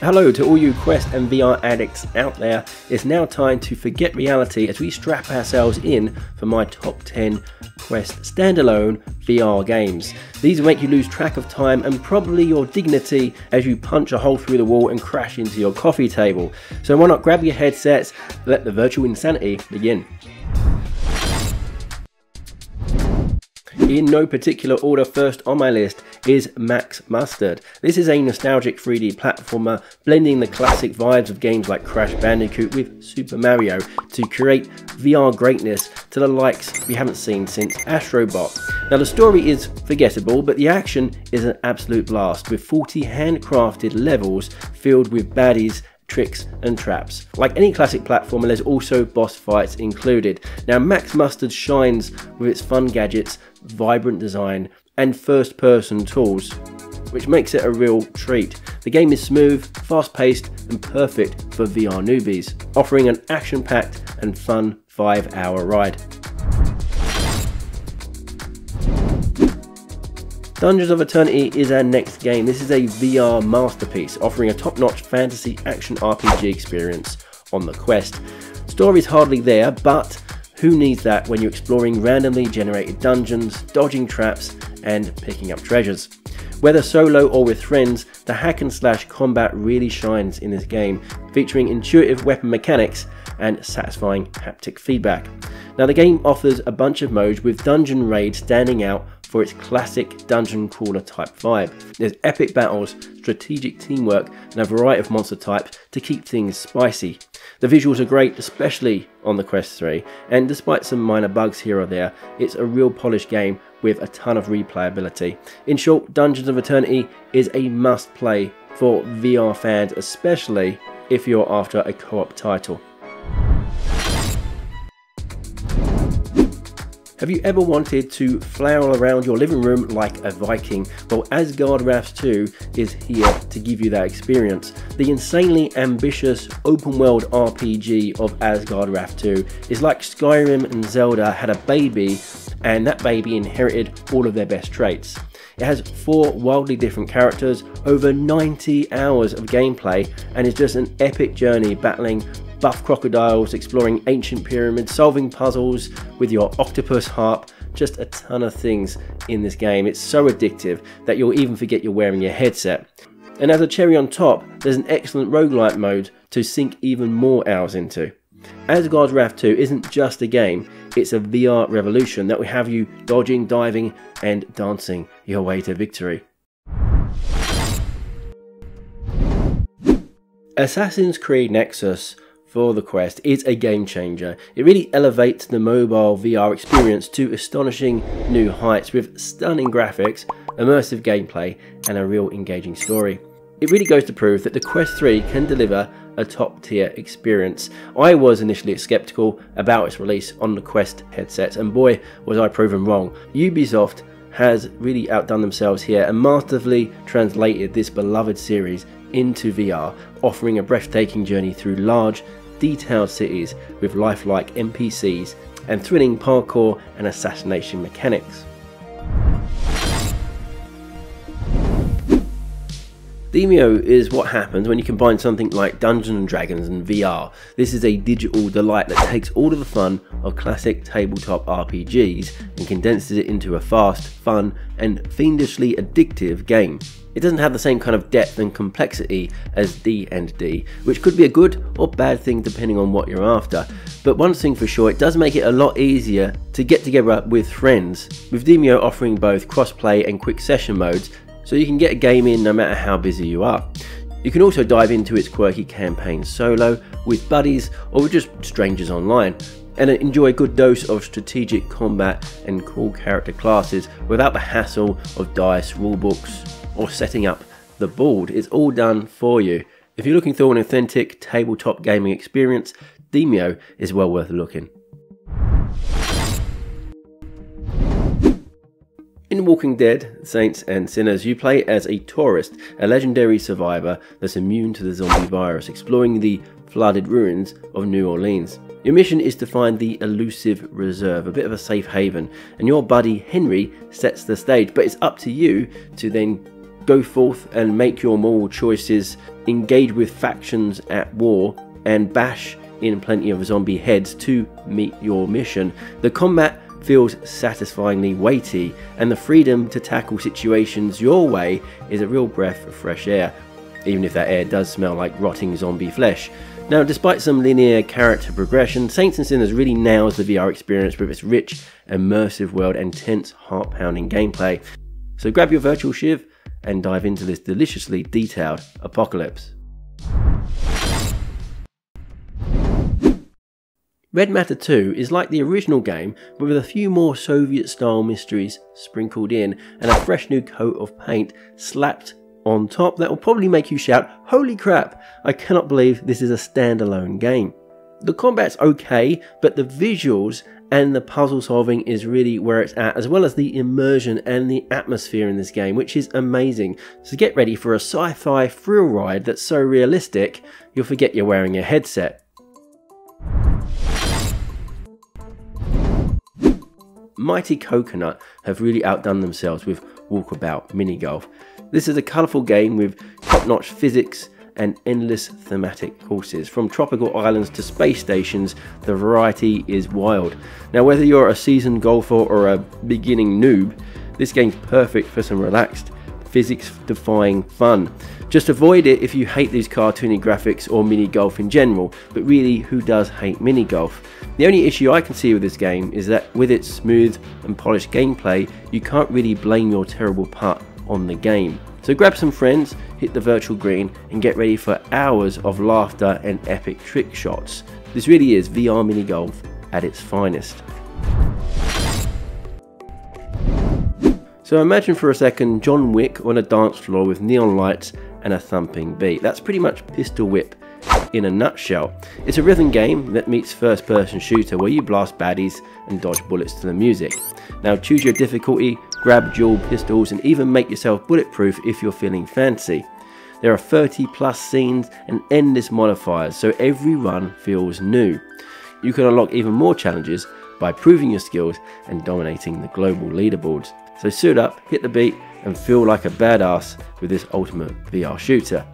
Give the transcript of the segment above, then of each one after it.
Hello to all you Quest and VR addicts out there. It's now time to forget reality as we strap ourselves in for my top 10 Quest standalone VR games. These will make you lose track of time and probably your dignity as you punch a hole through the wall and crash into your coffee table. So why not grab your headsets, let the virtual insanity begin. In no particular order, first on my list is Max Mustard. This is a nostalgic 3D platformer blending the classic vibes of games like Crash Bandicoot with Super Mario to create VR greatness to the likes we haven't seen since Astrobot. Now the story is forgettable, but the action is an absolute blast with 40 handcrafted levels filled with baddies, tricks and traps. Like any classic platformer, there's also boss fights included. Now Max Mustard shines with its fun gadgets, vibrant design and first person tools, which makes it a real treat. The game is smooth, fast paced and perfect for VR newbies, offering an action packed and fun 5-hour ride. Dungeons of Eternity is our next game. This is a VR masterpiece, offering a top-notch fantasy action RPG experience on the Quest. Story's hardly there, but who needs that when you're exploring randomly generated dungeons, dodging traps, and picking up treasures? Whether solo or with friends, the hack and slash combat really shines in this game, featuring intuitive weapon mechanics and satisfying haptic feedback. Now the game offers a bunch of modes, with Dungeon Raid standing out for its classic dungeon crawler type vibe. There's epic battles, strategic teamwork and a variety of monster types to keep things spicy. The visuals are great, especially on the Quest 3, and despite some minor bugs here or there, it's a real polished game with a ton of replayability. In short, Dungeons of Eternity is a must play for VR fans, especially if you're after a co-op title. Have you ever wanted to flail around your living room like a Viking? Well, ASGRAD'S 2 is here to give you that experience. The insanely ambitious open world RPG of ASGRAD'S 2 is like Skyrim and Zelda had a baby, and that baby inherited all of their best traits. It has 4 wildly different characters, over 90 hours of gameplay, and is just an epic journey battling buff crocodiles, exploring ancient pyramids, solving puzzles with your octopus harp. Just a ton of things in this game. It's so addictive that you'll even forget you're wearing your headset. And as a cherry on top, there's an excellent roguelite mode to sink even more hours into. ASGRAD'S 2 isn't just a game, it's a VR revolution that will have you dodging, diving and dancing your way to victory. Assassin's Creed NEXUS for the Quest is a game changer. It really elevates the mobile VR experience to astonishing new heights with stunning graphics, immersive gameplay and a real engaging story. It really goes to prove that the Quest 3 can deliver a top tier experience. I was initially skeptical about its release on the Quest headsets, and boy was I proven wrong. Ubisoft has really outdone themselves here and masterfully translated this beloved series into VR, offering a breathtaking journey through large, detailed cities with lifelike NPCs and thrilling parkour and assassination mechanics. DEMEO is what happens when you combine something like Dungeons & Dragons and VR. This is a digital delight that takes all of the fun of classic tabletop RPGs and condenses it into a fast, fun and fiendishly addictive game. It doesn't have the same kind of depth and complexity as D&D, which could be a good or bad thing depending on what you're after. But one thing for sure, it does make it a lot easier to get together with friends, with DEMEO offering both cross-play and quick session modes, so you can get a game in no matter how busy you are. You can also dive into its quirky campaign solo, with buddies or with just strangers online, and enjoy a good dose of strategic combat and cool character classes without the hassle of dice, rulebooks or setting up the board. It's all done for you. If you're looking for an authentic tabletop gaming experience, DEMEO is well worth looking. In Walking Dead, Saints and Sinners, you play as a tourist, a legendary survivor that's immune to the zombie virus, exploring the flooded ruins of New Orleans. Your mission is to find the elusive reserve, a bit of a safe haven, and your buddy Henry sets the stage, but it's up to you to then go forth and make your moral choices, engage with factions at war, and bash in plenty of zombie heads to meet your mission. The combat feels satisfyingly weighty, and the freedom to tackle situations your way is a real breath of fresh air, even if that air does smell like rotting zombie flesh. Now, despite some linear character progression, Saints and Sinners really nails the VR experience with its rich, immersive world and tense, heart-pounding gameplay. So grab your virtual shiv and dive into this deliciously detailed apocalypse. Red Matter 2 is like the original game, but with a few more Soviet-style mysteries sprinkled in and a fresh new coat of paint slapped on top that will probably make you shout, "Holy crap, I cannot believe this is a standalone game." The combat's okay, but the visuals and the puzzle solving is really where it's at, as well as the immersion and the atmosphere in this game, which is amazing. So get ready for a sci-fi thrill ride that's so realistic you'll forget you're wearing a headset. Mighty Coconut have really outdone themselves with Walkabout Minigolf. This is a colourful game with top-notch physics and endless thematic courses. From tropical islands to space stations, the variety is wild. Now, whether you're a seasoned golfer or a beginning noob, this game's perfect for some relaxed, physics-defying fun. Just avoid it if you hate these cartoony graphics or mini golf in general, but really, who does hate mini golf? The only issue I can see with this game is that with its smooth and polished gameplay, you can't really blame your terrible putt on the game. So grab some friends, hit the virtual green, and get ready for hours of laughter and epic trick shots. This really is VR mini golf at its finest. So imagine for a second John Wick on a dance floor with neon lights and a thumping beat. That's pretty much Pistol Whip in a nutshell. It's a rhythm game that meets first person shooter where you blast baddies and dodge bullets to the music. Now choose your difficulty, grab dual pistols and even make yourself bulletproof if you're feeling fancy. There are 30+ scenes and endless modifiers, so every run feels new. You can unlock even more challenges by proving your skills and dominating the global leaderboards. So suit up, hit the beat and feel like a badass with this ultimate VR shooter.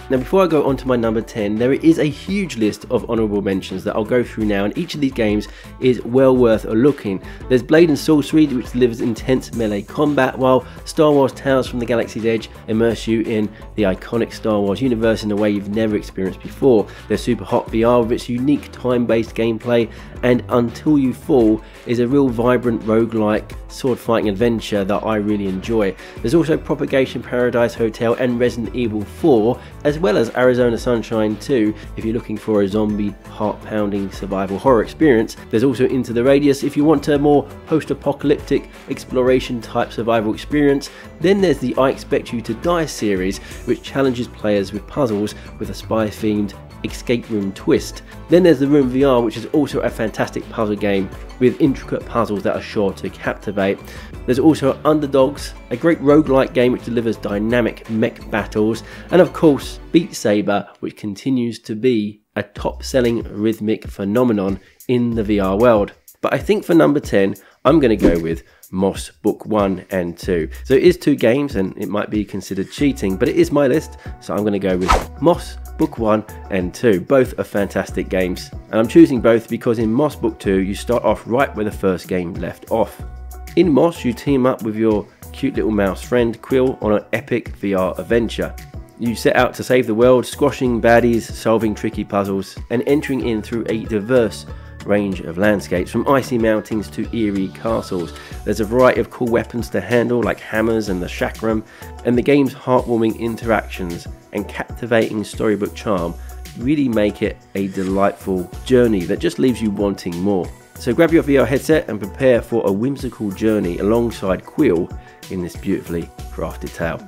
Now before I go on to my number 10, there is a huge list of honourable mentions that I'll go through now, and each of these games is well worth a look in. There's Blade and Sorcery, which delivers intense melee combat, while Star Wars Tales from the Galaxy's Edge immerse you in the iconic Star Wars universe in a way you've never experienced before. There's Super Hot VR with its unique time-based gameplay, and Until You Fall is a real vibrant roguelike sword fighting adventure that I really enjoy. There's also Propagation Paradise Hotel and Resident Evil 4, as well as Arizona Sunshine 2 if you're looking for a zombie heart-pounding survival horror experience. There's also Into the Radius if you want a more post-apocalyptic exploration type survival experience. Then there's the I Expect You to Die series, which challenges players with puzzles with a spy-themed escape room twist. Then there's The Room VR, which is also a fantastic puzzle game with intricate puzzles that are sure to captivate. There's also Underdogs, a great roguelike game which delivers dynamic mech battles, and of course Beat Saber, which continues to be a top-selling rhythmic phenomenon in the VR world. But I think for number 10, I'm going to go with Moss Book 1 and 2. So it is 2 games and it might be considered cheating, but it is my list, so I'm going to go with Moss Book 1 and 2. Both are fantastic games, and I'm choosing both because in Moss Book 2 you start off right where the first game left off. In Moss you team up with your cute little mouse friend Quill on an epic VR adventure. You set out to save the world, squashing baddies, solving tricky puzzles, and entering in through a diverse range of landscapes, from icy mountains to eerie castles. There's a variety of cool weapons to handle like hammers and the chakram, and the game's heartwarming interactions and captivating storybook charm really make it a delightful journey that just leaves you wanting more. So grab your VR headset and prepare for a whimsical journey alongside Quill in this beautifully crafted tale.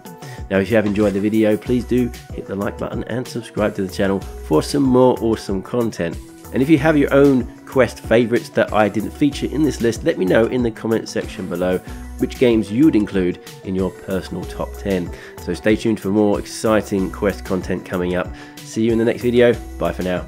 Now if you have enjoyed the video, please do hit the like button and subscribe to the channel for some more awesome content. And if you have your own Quest favourites that I didn't feature in this list, let me know in the comment section below which games you would include in your personal top 10. So stay tuned for more exciting Quest content coming up. See you in the next video. Bye for now.